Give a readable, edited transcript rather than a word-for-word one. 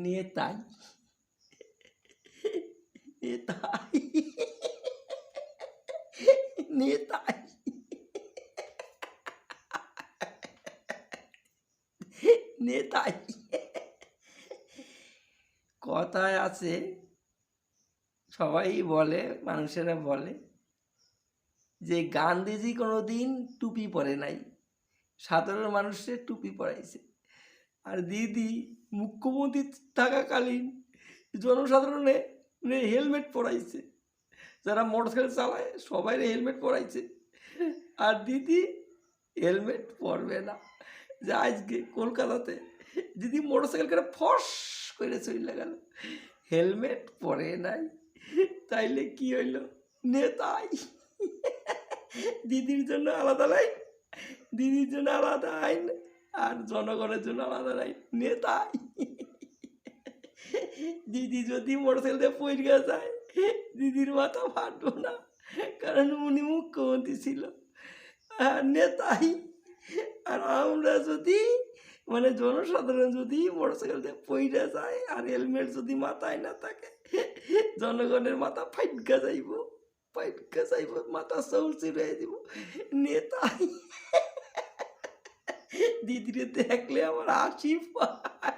নেতাই নেতাই নেতাই নেতাই কথায় আছে, সবাই বলে, মানুষেরা বলে যে গান্ধীজি কোনোদিন টুপি পরে নাই, সাধারণ মানুষের টুপি পরাইছে। আর দিদি মুখ্যমন্ত্রী থাকাকালীন জনসাধারণে হেলমেট পরাইছে, যারা মোটরসাইকেল চালায় সবাই হেলমেট পরাইছে। আর দিদি হেলমেট পরবে না, যে আজকে কলকাতাতে দিদি মোটরসাইকেল করে ফস করে চলে গেল, হেলমেট পরে নাই। তাইলে কি হইল? নেতাই। দিদির জন্য আলাদা লাইন, দিদির জন্য আলাদা আইন, আর জনগণের জন্য আলাদা লাইন। নেতাই। দিদি যদি মোটরসাইকেল দিয়ে পড়ে যায়, দিদির মাথা ফাটবো না, কারণ উনি মুখ্যমন্ত্রী ছিল। আর নেতাই। আর আমরা যদি জনসাধারণ যদি মোটরসাইকেল দিয়ে পড়ে যায় আর হেলমেট যদি মাথায় না থাকে, জনগণের মাথা ফাইটকা যাইব, ফাইটকা যাইব, মাথা চৌল চিড়াই দিব। নেতাই। দিদিরে দেখলে আমার হাসি পায়।